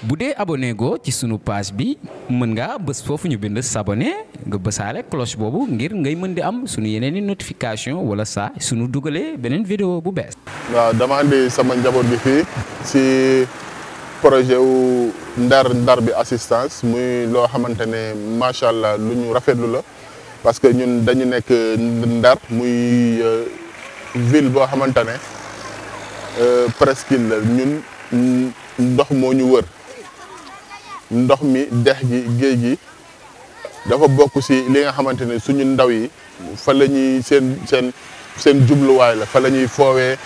bu dee abonné go ci sunu page bi mën ngaa bës foofu ñu bind s'abonner nga bësaale cloche boobu ngir ngay mën di am sunu yeneen i notification wala saa sunu dugalee beneen vidéo bu bees. waaw dama andi sama njaboot gi fii si projet wu ndar bi assistance muy loo xamante ne macha allah lu ñu rafetlu la parce que ñun dañu nekk Ndar muy ville boo xamante ne presqu'île la ñun ndox moo ñu wër. ndox mi dex gi géej gi dafa bokk ci li nga xamante ne suñu ndaw yi fa la ñuy seen jubluwaay la fa la ñuy foowee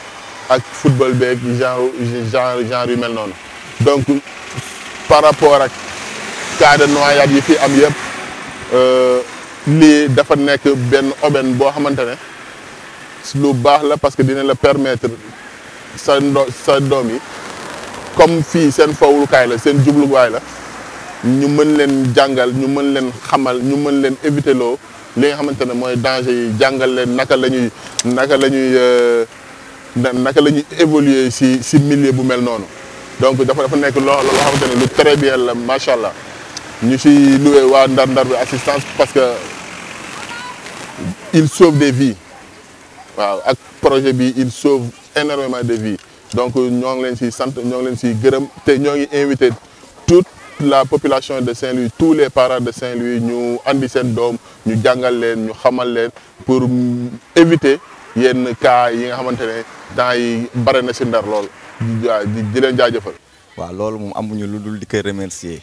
ak football beeg genre yu mel noonu donc par rapport ak cas de noyade yi fi am yëpp lii dafa nekk benn aubaine boo xamante ne lu baax la parce que dina la permettre sa doom yi comme fii seen fowukaay la seen jubluwaay la ñu mën leen jàngal ñu mën leen xamal ñu mën leen éviter loo li nga xamante ne mooy danger yi jàngal leen naka la ñuy évoluer ci milieu bu mel noonu donc dafa nekk loo xamante ne lu très bien la macha allah ñu ci loué waa ndar bi assistance parce que il sauve des vies waaw ak projet bi il sauve énormément de vies donc ñoo ngi leen ciy sant ñoo ngi leen ciy gërëm te ñoo ngi invité toute la population de Saint-Louis tous les parents de Saint-Louis ñu andi seen doom ñu jàngal leen ñu xamal leen pour éviter yenn cas yi nga xamante ne temps yi bare na ci Ndar lool di leen jaajëfal. waaw loolu moom amuñu lu dul di koy remercier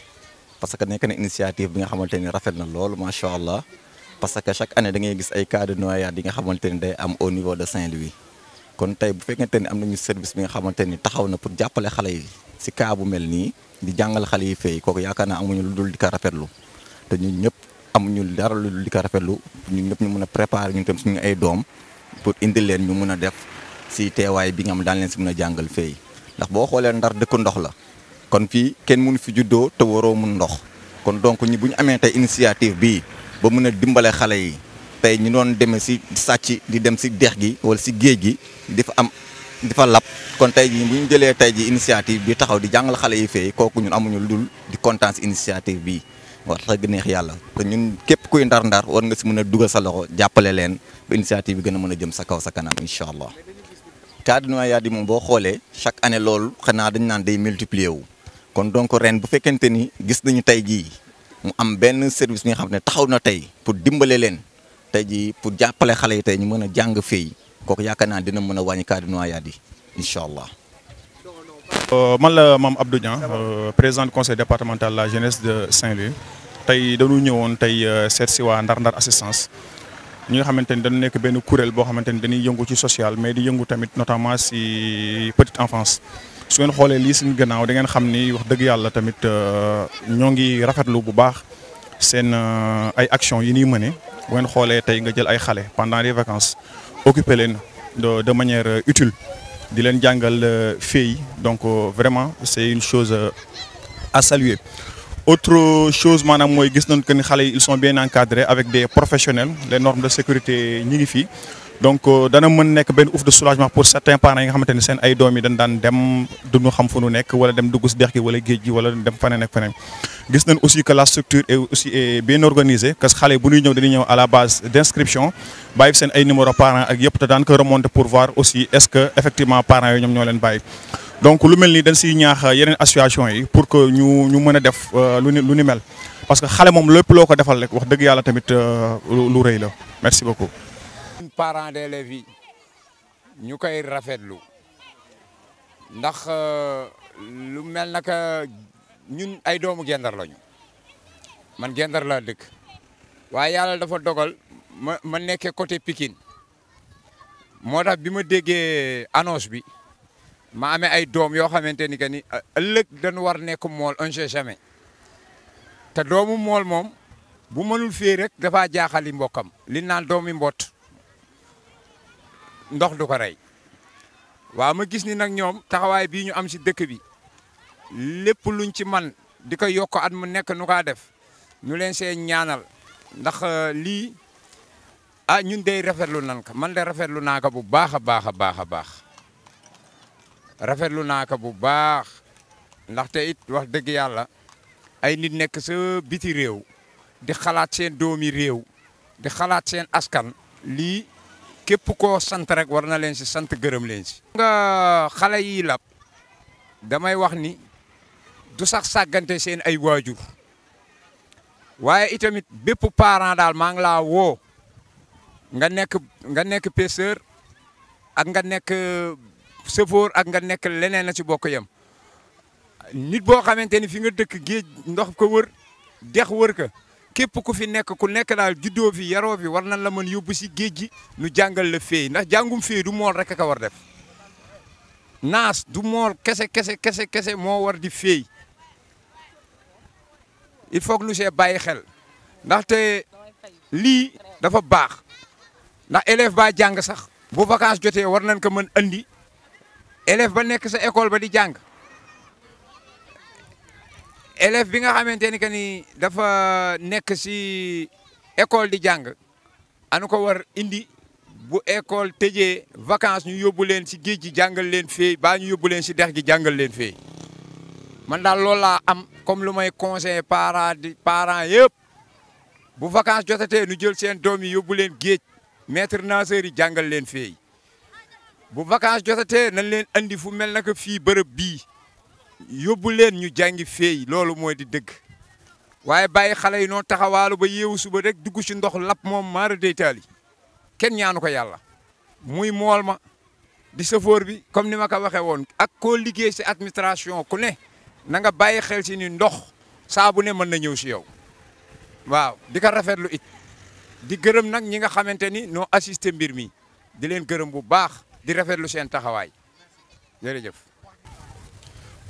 parce que nekk na initiative bi nga xamante ni rafet na loolu macha allah parce que chaque année da ngay gis ay cas de noyade yi nga xamante ni day am au niveau de Saint-Louis kon tey bu fekkente ni am nañu service bi nga xamante ni taxaw na pour jàppale xale yi ci cas bu mel nii. di jàngal xale yi fay kooku yaakaar naa amuñu lu dul di ko rafetlu te ñun ñëpp amuñu dara lu dul di ko rafetlu ñun ñëpp ñu mën a préparer ñun tam suñu ay doom pour indi leen ñu mën a def si teewaay bi nga xam daan leen si mën a jàngal fay ndax boo xoolee Ndar dëkk ndox la kon fii kenn mënu fi juddoo te waroo mun ndox kon donc ñi bu ñu amee tey initiative bii ba mën a dimbale xale yi tey ñu doon demee si sàcc di dem si dex gi wala si géej gi di fa lab kon tey jii bu ñu jëlee tey ji initiative bi taxaw di jàngal xale yi fee kooku ñun amuñu lu dul di kontaan si initiative bi wax dëgg neex yàlla te ñun képp kuy ndar war nga si mën a dugal sa loxo jàppale leen ba initiative bi gën a mën a jëm sa kaw sa kanam incha allah. cas de noyade yi moom boo xoolee chaque année loolu xanaa dañu naan day multiplier wu kon donc ren bu fekkente ni gis nañu tey jii mu am benn service bi nga xam ne taxaw na tey pour dimbale leen tey jii pour jàppale xale yi tey ñu mën a jàng fee kooku yaakaar naa dina mën a wàññi cas de noyade yi incha allah. man la Mame Abdou Niang président du conseil départemental de la jeunesse de Saint-Louis tey dañu ñëwoon tey seet si waa Ndar assistance ñi nga xamante ni dañu nekk benn kuréel boo xamante ni dañuy yëngu ci social mais di yëngu tamit notamment si petite enfance. su ngeen xoolee lii suñu gannaaw da ngeen xam ni wax dëgg yàlla tamit ñoo ngi rafetlu bu baax seen ay actions yi ñuy mëne bu ngeen xoolee tey nga jël ay xale pendant les vacances occuper leen de manière utile. di leen jàngal fii donc vraiment c'est une chose à saluer autre chose maanaam mooy gis nañu que ni xale yi ils sont bien encadrés avec des professionnels les normes de sécurité ñi ngi fii donc dana mën nekk benn ouf de soulagement pour certains parents yi nga xamante ni seen ay doom yi dañ daan dem duñu xam fu nu nekk wala dem dugg si dex gi wala géej gi wala dem feneen ak feneen gis nañ aussi que la structure est bien organisée parce que xale bu ñuy ñëw dañuy ñëw à la base d'inscription bàyyi seen ay numéro parents ak yëpp te daan ko remonter pour voir aussi est-ce que effectivement parents yooyu ñoom ñoo leen bàyyi donc lu mel ni dañ siy ñaax yeneen association yi pour que ñu mën a def lu ni mel parce que xale moom lépp loo ko defal rek wax dëgg yàlla tamit lu rëy la merci beaucoup. parents d'élèves yi ñu koy rafetlu ndax lu mel naka ñun ay doomu Gendar lañu man Gendar laa dëkk waaye yàlla dafa dogal ma nekkee côté Pikine moo tax bi ma déggee annonce bi ma amee ay doom yoo xamante ni que ni ëllëg dañu war nekk mool on sait jamais te doomu mool moom bu mënul fii rek dafa jaaxali mbokkam li naan doomi mbott ndox du ko rey waaw ma gis ni nag ñoom taxawaay bii ñu am si dëkk bi lépp luñ ci man di ko yokk at mu nekk nu kaa def ñu leen see ñaanal ndax lii ñun day rafetlu nan ko man de rafetlu naa ko bu baax a baax a baax a baax rafetlu naa ko bu baax ndaxte it wax dëgg yàlla ay nit nekk sa biti réew di xalaat seen doomi réew di xalaat seen askan lii képp koo sant rek war na leen si sant gërëm leen si. nga xale yi lab damay wax ni du sax sàggante seen ay waajur waaye itamit bépp parent daal maa ngi laa woo nga nekk pêcheur ak nga nekk chauffeur ak nga nekk leneen la ci bokk yem nit boo xamante ni fi nga dëkk géej ndox ko wër dex wër ka képp ku fi nekk ku nekk daal juddoo fi yaroo fi war nañ la mën yóbbu si géej gi nu jàngal la féey ndax jàngum féey du mool rek ka war def naas du mool kese moo war di féey il faut que nu see bàyyi xel ndaxte lii dafa baax ndax élève ba jàng sax bu vacances jotee war nañ ko mën andi élève ba nekk sa école ba di jàng élève bi nga xamante ni que ni dafa nekk si école di jàng anu ko war indi bu école tëjee vacances ñu yóbbu leen si géej gi jàngal leen fee baa ñu yóbbu leen si dex gi jàngal leen fee man daal loolu laa am comme lu may conseiller parents yëpp bu vacances jotatee nu jël seen doom yi yóbbu leen géej maître nageur yi jàngal leen fee bu vacances jotatee nañ leen andi fu mel na que fii bërëb bii yóbbu leen ñu jàngi feey loolu mooy di dëgg waaye bàyyi xale yi noonu taxawaalu ba yeewu suba rek dugg ci ndox lap moom maara deytaali kenn ñaanu ko yàlla muy mool ma di safoor bi comme ni ma ko waxee woon ak koo liggéey ci administration ku ne na nga bàyyi xel ci ni ndox saa bu ne mën na ñëw ci yow waaw di ko rafetlu it di gërëm nag ñi nga xamante ni noo assisté mbir mi di leen gërëm bu baax di rafetlu seen taxawaay jërëjëf.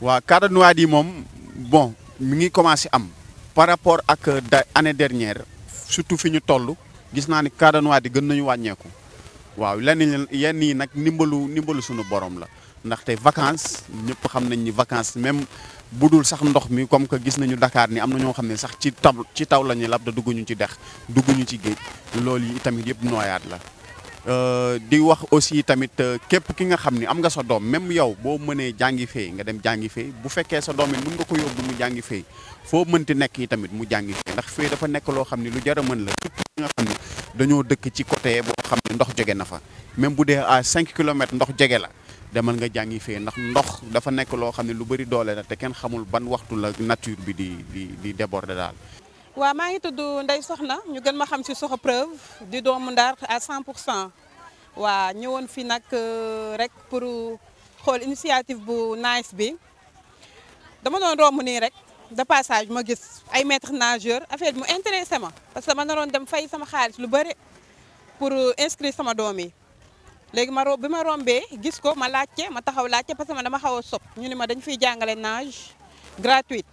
waaw cadre noyade yi moom bon mi ngi commencé am par rapport ak année dernière surtout fi ñu toll gis naa ni cadre noyade yi gën nañu wàññeeku waaw yenn yi nag ndimbalu suñu borom la ndaxte vacances ñëpp xam nañ ni vacances même bu dul sax ndox mi comme que gis nañu Dakar ni am na ñoo xam ne sax ci taw la ñuy lab da dugguñu ci dex dugguñu ci géej loolu yi tamit yëpp noyade la. di wax aussi tamit képp ki nga xam ni am nga sa doom même yow boo mënee jàngi fee nga dem jàngi fee bu fekkee sa doom it mën nga ko yóbbu mu jàngi fee foo mënti nekk yi tamit mu jàngi fee ndax fee dafa nekk loo xam ni lu jar a mën la surtout nga xam ni dañoo dëkk ci côté boo xam ne ndox jege na fa même bu dee à 5 kilomètres ndox jege la demal nga jàngi fee ndax ndox dafa nekk loo xam ne lu bëri doole la te kenn xamul ban waxtu la nature bi di déborder daal. waaw maa ngi tudd Ndeye Soxna ñu gën ma xam ci Soxna Preuve di doomu Ndar à 100%. waa ñëwoon fi nag rek pour xool initiative bu nice bi dama doon romb nii rek de passage ma gis ay maître nageur affaire bi mu intéressé ma parce que ma naroon dem fay sama xaalis lu bëri pour inscrire sama doom yi léegi bi ma rombee gis ko ma laajte ma taxaw laajte parce que man dama xaw a sob ñu ni ma dañ fiy jàngale nage gratuite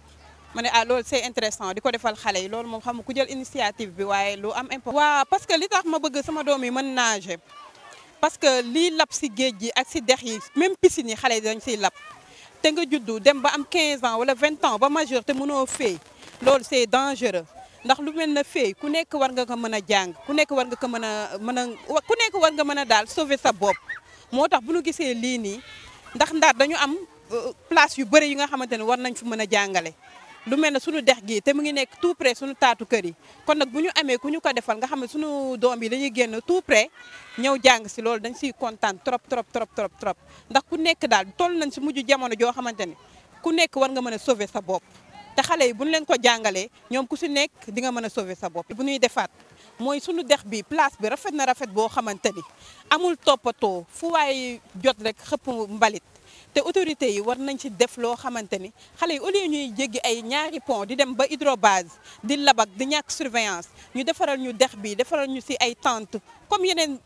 ma ne ah loolu c'est intéressant di ko defal xale yi loolu moom xam nga ku jël initiative bi waaye lu am important. waaw parce que li tax ma bëgg sama doom yi mën nager parce que lii lab si géej gi ak si dex yi même piscine yi xale yi dañ siy lab te nga juddu dem ba am 15 ans wala 20 ans ba majeur te mënoo féey loolu c'est dangereux ndax lu mel na féey ku nekk war nga ko mën a jàng ku nekk war nga ko mën a ku nekk war nga mën a daal sauver sa bopp moo tax bu ñu gisee lii nii ndax Ndar dañu am place yu bëri yi nga xamante ne war nañ fi mën a jàngale lu mel ne suñu dex gi te mu ngi nekk tout près suñu taatu kër yi kon nag bu ñu amee ku ñu ko defal nga xam ne suñu doom yi dañuy génn tout près ñëw jàng si loolu dañ siy kontaan trop ndax ku nekk daal toll nañ si mujj jamono joo xamante ne ku nekk war nga mën a sauver sa bopp te xale yi bu ñu leen ko jàngalee ñoom ku si nekk di nga mën a sauver sa bopp. bu ñuy defaat mooy suñu dex bi place bi rafet na rafet boo xamante ni amul toppatoo fu waay jot rek xëpp mbalit. te autorité yi war nañ ci def loo xamante ni xale yi au lieu ñuy jéggi ay ñaari pont di dem ba hydrobase di labak di ñàkk surveillance ñu defaral ñu dex bi defaral ñu si ay tente comme yeneen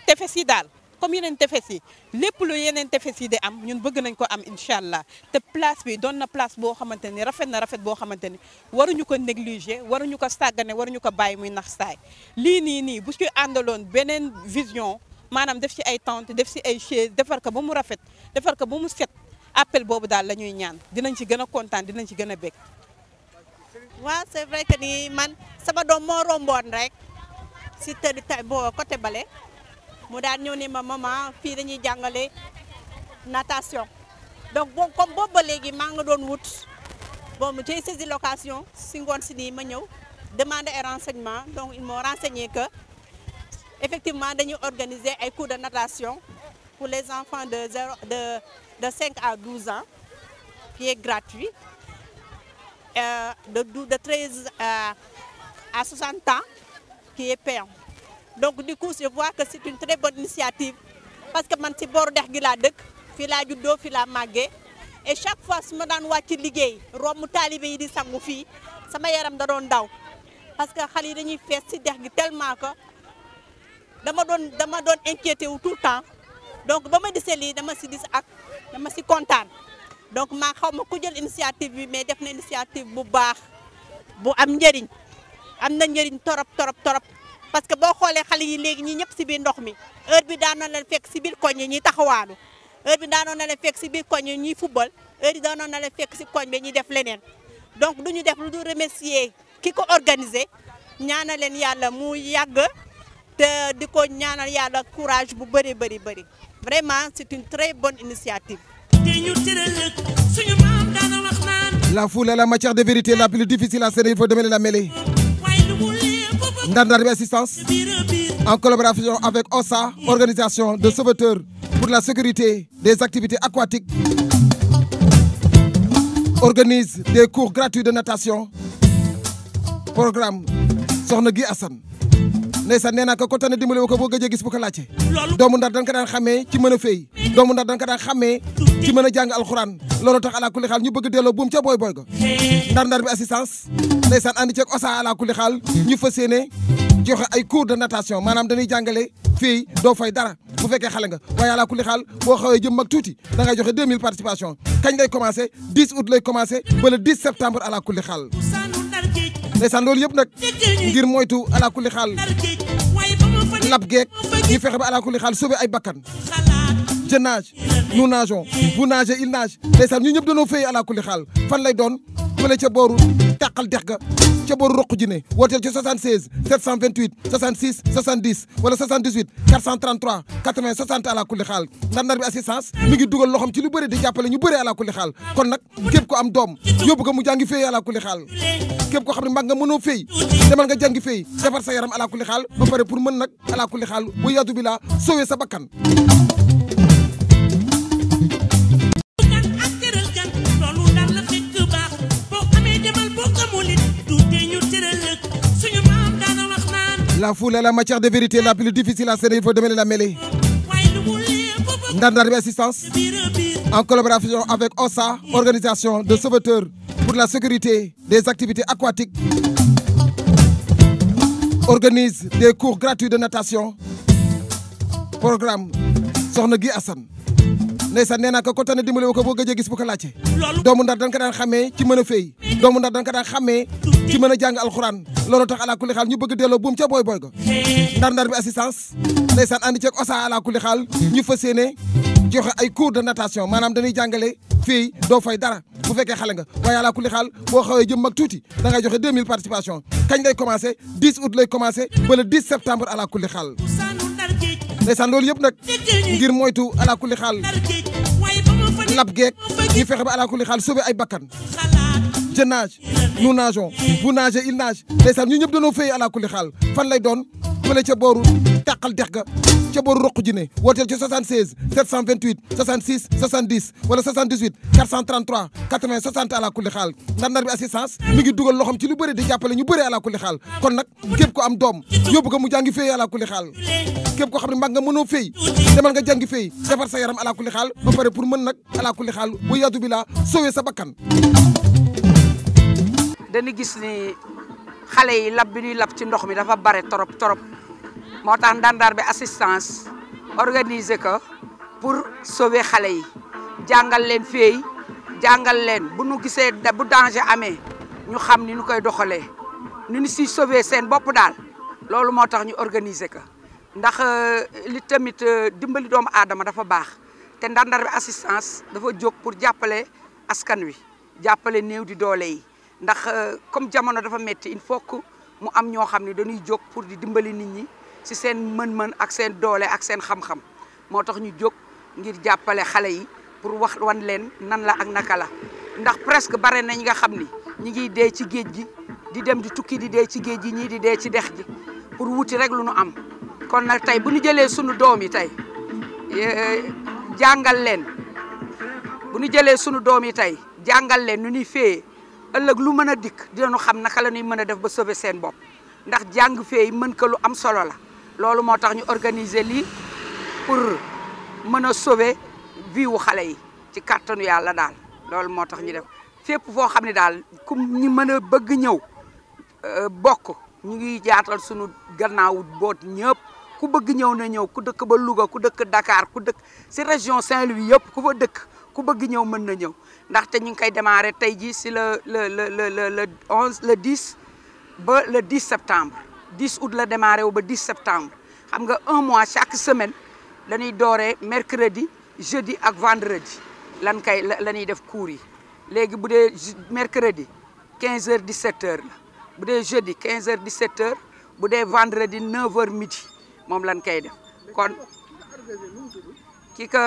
tefes yi daal comme yeneen tefes yi lépp lu yeneen tefes yi di am ñun bëgg nañ ko am incha allah te place bi doon na place boo xamante ni rafet na rafet boo xamante ni waruñu ko négliger waruñu ko sàggane waruñu ko bàyyi muy nax saay lii nii bu ci àndaloon beneen vision maanaam def ci ay tente def ci ay chaise defar ko ba mu rafet defar ko ba mu set appel boobu daal la ñuy ñaan dinañ ci gën a kontaan dinañ ci gën a bég. waaw c'est vrai que ni man sama doom moo romboon rek si tëdd boo côté bale mu daan ñëw ni ma maman fii dañuy jàngale natation donc bon comme boobu ba léegi maa nga doon wut bon j'ai saisi l'occasion si ngoon si nii ma ñëw demander ay renseignements donc ils m'ont renseigné que effectivement dañuy organiser ay cours de natation pour les enfants de 5 à 12 ans qui est gratuit de 13 à 60 ans qui est payant. Donc du coup je vois que c'est une très bonne initiative parce que man ci booru dex gi laa dëkk fii laa juddoo fii laa màggee et chaque fois su ma daan wàcc liggéey romb taalibe yi di sangu fii sama yaram da doon daw parce que xale yi dañuy fees ci dex gi tellement que dama doon inquiété wu tout le temps donc ba ma gisee lii dama si kontaan donc maa xaw ma ku jël initiative bi mais def na initiative bu baax bu am njëriñ am na njëriñ torop parce que boo xoolee xale yi léegi ñi ñëpp si biir ndox mi heure bi daanoon leen fekk si biir koñ yi ñuy taxawaalu heure bi daanoon na leen fekk si biir koñ yi ñuy football heure bi daanoon na leen fekk si koñ bi ñuy def leneen donc du ñu def lu dul remercier ki ko organisé ñaanal leen yàlla mu yàgg te di ko ñaanal yàlla courage bu bëri vraiment c'est une très bonne initiative. La foule est la matière de vérité la plus difficile à serrer, il faut démêler la mêlée. Ndar Ndar bi assistance en collaboration avec OSA, organisation de sauveteurs pour la sécurité des activités aquatiques, organise des cours gratuits de natation. Programme Soxna Guy Assane ndeysaan nee naa ko tane dimbali ko boo gëjee gis bu ko laajte doomu Ndar dañ ko daan xamee ci mën a fay doomu Ndar dañ ko daan xamee ci mën a jàng alxuraan loolu tax ala kulli xaal ñu bëgg delloo buum ca boy ga Ndar Ndar bi assistance ndeysaan andi ceeg OSA ala kulli xaal ñu fas yéene joxe ay cours de natation maanaam dañuy jàngale fii doo fay dara bu fekkee xale nga waaye ala kulli xaal boo xawee jëm mag tuuti da ngay joxe 2000 participation kañ lay commencé 10 août lay commencé ba le 10 septembre ala kulli xaal ndeysaan loolu yëpp nag ngir moytu ala kulli xaal lab geek ñu fexe ba ala kulli xaal sauver ay bakkan je nage nous nageons vous nagez il nage ndeysaan ñu ñëpp dañoo fay ala kulli xaal fan lay doon fële ca booru tàqal dex ga ca booru roq ji ne wooteel ci 76 728 66 70 wala 78 433 80 60 ala kulli xaal Ndar Ndar bi assistance mi ngi dugal loxom ci lu bëri di jàppale ñu bëri ala kulli xaal kon nag képp ko am doom yóbbu ko mu jàngi fay ala kulli xaal képp koo xam ne mag nga mënoo fay demal nga jàngi fay defar sa yaram ala kulli xaal ba pare pour mën nag ala kulli xaal bu yaatu bi laa sauver sa bakkan. La foule est la matière de vérité la plus difficile à serrer, il faut démêler la mêlée. Ndar Ndar bi assistance en collaboration avec OSA, organisation de sauveteurs pour la sécurité des activités aquatiques, organise des cours gratuits de natation. Programme Soxna Guy Assane ndeysaan nee naa ko tane dimbali ko boo gëjee gis bu ko laajte doomu Ndar dañ ko daan xamee ci mën a fay doomu Ndar dañ ko daan xamee ci mën a jàng alxuraan loolu tax ala kulli xaal ñu bëgg delloo buum ca boy ga Ndar Ndar bi assistance ndeysaan andi ceeg OSA ala kulli xaal ñu fas yéene joxe ay cours de natation maanaam dañuy jàngale fii doo fay dara bu fekkee xale nga waaye ala kulli xaal boo xawee jëm mag tuuti da ngay joxe 2000 participation kañ lay commencé 10 août lay commencé ba le 10 septembre ala kulli xaal ndeysaan loolu yëpp nag ngir moytu ala kulli xaal lab geek ñu fexe ba ala kulli xaal sauver ay bakkan je nage nous nageons vous nagez il nage ndeysaan ñu ñëpp dañoo fay ala kulli xaal fan lay doon fële ca booru tàqal dex ga ca booru roq ji ne wooteel ci 76 728 66 70 wala 78 433 80 60 ala kulli xaal Ndar Ndar bi assistance mi ngi dugal loxom ci lu bëri di jàppale ñu bëri ala kulli xaal kon nag képp ko am doom yóbbu ko mu jàngi fay ala kulli xaal képp koo xam ne mag nga mënoo fay demal nga jàngi fay defar sa yaram ala kulli xaal ba pare pour mën nag ala kulli xaal bu yaatu bi laa sauver sa bakkan. dañu gis ni xale yi lab bi ñuy lab ci ndox mi dafa bare torop moo tax Ndar Ndar bi assistance organiser ko pour sauver xale yi jàngal leen feey jàngal leen bu nu gisee bu danger amee ñu xam ni ñu koy doxalee ni ñu siy sauver seen bopp daal loolu moo tax ñu organiser ko ndax li tamit dimbali doomu aadama dafa baax te Ndar Ndar bi assistance dafa jóg pour jàppale askan wi jàppale néew di doole yi ndax comme jamono dafa metti il faut que mu am ñoo xam ne dañuy jóg pour di dimbali nit ñi ci seen mën-mën ak seen doole ak seen xam-xam moo tax ñu jóg ngir jàppale xale yi pour wax wan leen nan la ak naka la ndax presque bare nañ nga xam ni ñi ngi dee ci géej gi di dem di tukki di dee ci géej gi ñii di dee ci dex gi pour wuti rek lu nu am kon nag tey bu ñu jëlee sunu doom yi tey jàngal leen bu ñu jëlee sunu doom yi tey jàngal leen nu ñuy féeyee ëllëg lu mën a dikk dinañu xam naka la ñuy mën a def ba sauver seen bopp ndax jàng féey mën ko lu am solo la loolu moo tax ñu organiser lii pour mën a sauver vie wu xale yi ci kàttanu yàlla daal loolu moo tax ñu def fépp foo xam ne daal ku ñu mën a bëgg ñëw bokk ñu ngi jaatal sunu gannaaw boot ñëpp ku bëgg ñëw na ñëw ku dëkk ba Louga ku dëkk Dakar ku dëkk si région Saint-Louis yëpp ku fa dëkk ku bëgg ñëw mën na ñëw ndaxte ñu ngi koy démarrer tey jii si le 10 ba le 10 septembre 10 août la démarré wu ba 10 septembre xam nga un mois chaque semaine dañuy dooree mercredi jeudi ak vendredi lan kay la ñuy def cours yi léegi bu dee mercredi 15h 17h la bu dee jeudi 15h 17h bu dee vendredi 9h midi moom lan koy def kon ki ko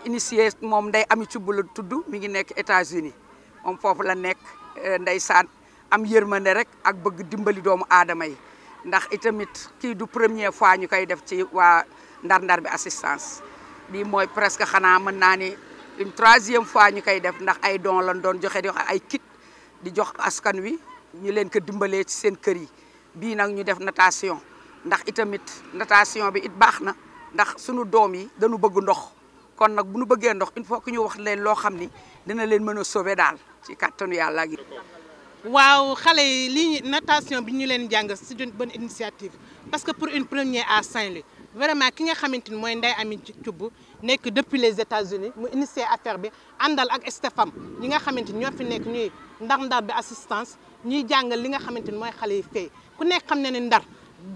initié moom Ndeye Amy Thioub la tudd mi ngi nekk États-Unis moom foofu la nekk ndeysaan am yërmande rek ak bëgg dimbali doomu aadama yi ndax itamit kii du première fois ñu koy def ci waa ndar-ndar bi assistance bii mooy presque xanaa mën naa ni une 3e fois ñu koy def ndax ay don lañ doon joxe di wax ay kit di jox askan wi ñu leen ko dimbalee ci seen kër yi bii nag ñu def natation ndax itamit natation bi it baax na ndax sunu doom yi dañu bëgg ndox kon nag bu ñu bëggee ndox il faut que ñu wax leen loo xam ni dina leen mën a sauver daal ci kàttanu yàlla gi. waaw xale yi lii natation bi ñu leen jàng c'est une bonne initiative parce que pour une première à Saint-Louis vraiment ki nga xamante ni mooy Ndeye Amy Thioub nekk depuis les États-Unis mu initié affaire bi àndal ak Stéphane ñi nga xamante ni ñoo fi nekk ñuy ndar-ndar bi assistance ñuy jàngal li nga xamante ni mooy xale yi fay ku nekk xam ne ne ndar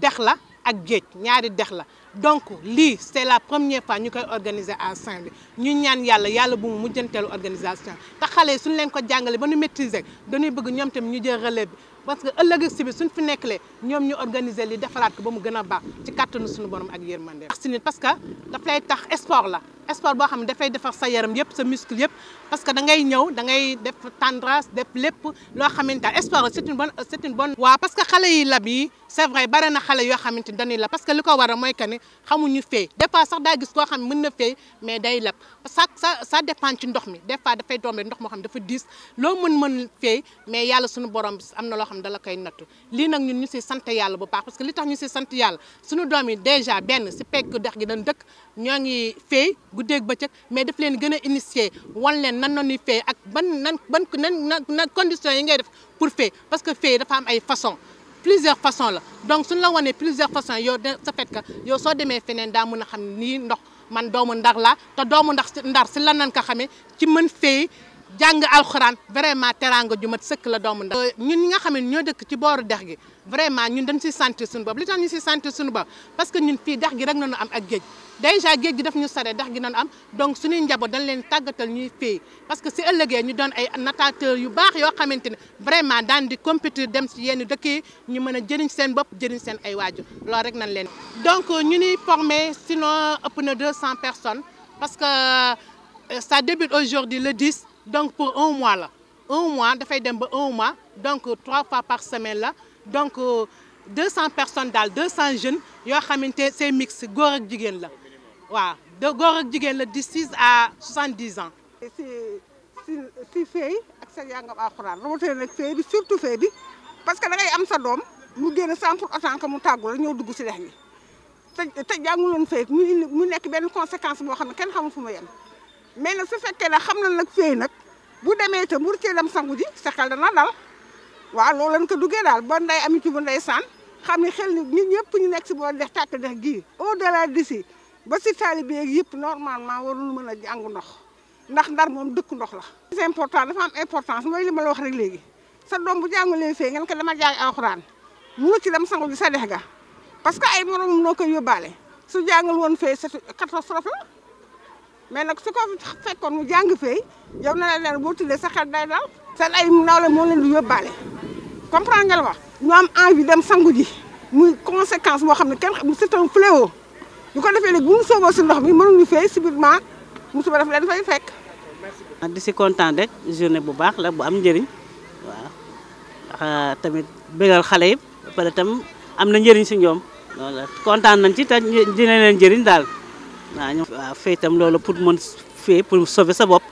dex la ak géej ñaari dex la donc lii c'est la première fois ñu koy organiser à Saint-Louis ñu ñaan yàlla bu mu mujjanteelu organisation te xale yi suñu leen ko jàngale ba ñu maîtriser dañuy bëgg ñoom tamit ñu jël relève bi parce que ëllëg si bi suñ fi nekkalee ñoom ñu organiser li defaraat ko ba mu gën a baax ci kàttanu suñu borom ak yërmande si nit parce que daf lay tax sport la sport boo xam ne dafay defar sa yaram yëpp sa muscle yëpp parce que da ngay ñëw da ngay def tendresse def lépp loo xamante ne sport c'est une bonne waaw parce que xale yi lab yi c'est vrai bare na xale yoo xamante ni dañuy lab parce que li ko waral mooy que ne xamuñu fay des fois sax daa gis koo xam ne mën na fay mais day lab ça dépend ci ndox mi des fois dafay tombé ndox moo xam dafa diis loo mën fay mais yàlla suñu borom am na loo xam ne dala koy nattu lii nag ñun ñu si sant yàlla bu baax parce que li tax ñu si sant yàlla suñu doom yi déjà benn si pegg dex gi dañ dëkk ñoo ngi fay guddeeg bëccëg mais daf leen gën a initier wan leen nan noonu fay ak ban conditions yi ngay def pour fay parce que fay dafa am ay façons plusieurs façons la donc suñu la wanee plusieurs façons yow sa fait que yow soo demee feneen daa mën a xam nii ndox man doomu ndar laa te doomu ndar si lan nan ko xamee ci mën fay jàng alxuraan vraiment teraanga ju mat sëkk la doomu ndar ñun ñi nga xam ne ñoo dëkk ci booru dex gi vraiment ñun dañ siy sentir suñu bopp li tax ñu siy sentir suñu bopp parce que ñun fii dex gi rek nañu am ak géej déjà géej gi daf ñu sare dex gi nañu am donc suñuy njaboot dañ leen tàggatal ñuy fay parce que si ëllëgee ñu doon ay natateurs yu baax yoo xamante ne vraiment daan di compétir dem si yenn dëkk yi ñu mën a jëriñ seen bopp jëriñ seen ay waajur loolu rek nañ leen donc ñu ñuy formé sinon ëpp na 200 personnes parce que ça débute aujourd'hui le 10 donc pour un mois la un mois dafay dem ba un mois donc 3 fois par semaine la donc 200 personnes daal 200 jeunes yoo xamante c'est mix góor ak jigéen la waaw de góor ak jigéen la de 6 à 70 ans. si fay ak sa jàngam alxuraan rawatina nag fay bi surtout fay bi parce que da ngay am sa doom mu génn sans pour autant que mu tàggu la ñëw dugg si dex gi te jànguloon fay mu nekk benn conséquence boo xam ne kenn xamul fu mu yem mais nag su fekkee ne xam na nag fay nag bu demee itam bu cee dem sangu ji sa xel dana dal waaw loolu lañ ko duggee daal ba Ndeye Amy Thioub ndeysaan xam ne xel nit ñëpp ñu nekk si boo dex tàkk dex gii au delà d'ici ba si taalibe yëpp normalement warul mën a jàng ndox ndax ndar moom dëkk ndox la. c'est important dafa am importance mooy li ma la wax rek léegi sa doom bu jàngulee fee ngeen ko dama jàng alxuraan mënu ci dem sangu ji sa dex ga parce que ay moroom noo koy yóbbaale su jàngal woon fee c'est catastrophe la mais nag su ko fekkoon mu jàng fee yow na leen boo tuddee sa xel day dal. seen ay nawle moo leen di yóbbaale comprendre nga la wax ñu am envie dem sangu ji muy conséquence boo xam ne kenn c'est un fléau bu ko defee léegi bu mu sooboo si ndox mi mënuñu fay subitement musiba daf leen fay fekk di si kontaan rek journée bu baax la bu am njëriñ waaw ndax tamit bégal xale yi ba pare tam am na njëriñ si ñoom loolu kontaan nañ ci te dina leen njëriñ daal waaw fay itam loolu pour mën fee pour sauver sa bopp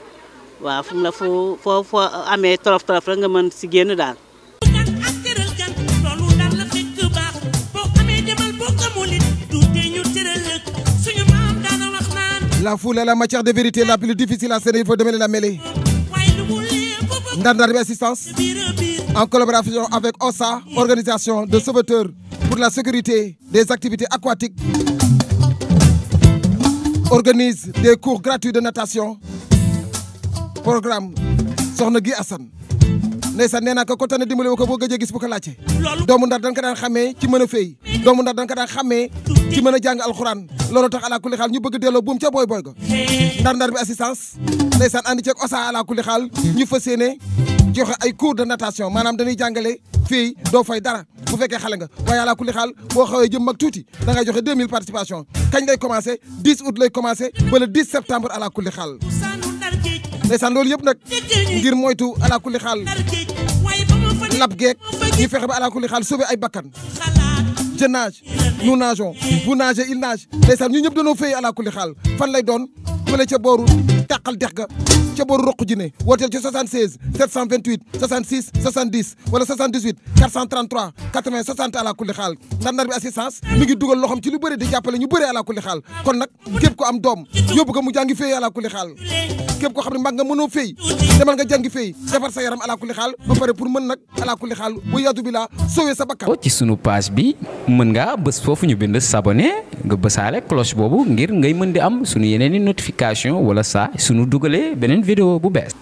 waaw fu mu la foo amee torof rek nga mën si génn daal. La foule est la matière de vérité la plus difficile à cerner, il faut démêler la mêlée. Ndar Ndar bi assistance en collaboration avec OSA, organisation de sauveteurs pour la sécurité des activités aquatiques, organise des cours gratuits de natation. Programme Soxna Guy Assane ndeysaan nee naa ko ko tane dimbali ko boo gëjee gis bu ko laajte doomu Ndar dañ ko daan xamee ci mën a fay doomu Ndar dañ ko daan xamee ci mën a jàng alxuraan loolu tax ala kulli xaal ñu bëgg delloo buum ca booy ga Ndar Ndar bi assistance ndeysaan ànd ceeg OSA ala kulli xaal ñu fas yéene joxe ay cours de natation maanaam dañuy jàngale fii doo fay dara bu fekkee xale nga waaye ala kulli xaal boo xawee jëm mag tuuti da ngay joxe 2000 participation kañ lay commencé 10 août lay commencé ba le 10 septembre ala kulli xaal ndeysaan loolu yëpp nag ngir moytu ala kulli xaal lab geek ñu fexe ba ala kulli xaal sauver ay bakkan je nage nous nageons vous nagez il nage ndeysaan ñu ñëpp dañoo fay ala kulli xaal fan lay doon fële ca booru tàqal dex ga ca booru roq ji ne wooteel ci 76 728 66 70 wala 78 433 80 60 ala kulli xaal Ndar Ndar bi assistance mi ngi dugal loxoom ci lu bëri di jàppale ñu bëri ala kulli xaal kon nag képp ko am doom yóbbu ko mu jàngi fay ala kulli xaal képp ko xam ne mag nga mënoo fay demal nga jàngi fay defar sa yaram ala kulli xaal ba pare pour mën nag ala kulli xaal bu yaatu bi la sauver sa bakkan. ci sunu page bi mën ngaa bës foofu ñu bind s'abonner nga bësaale cloche boobu ngir ngay mën di am sunu yeneen i notification wala saa sunu dugalee beneen vidéo bu bees.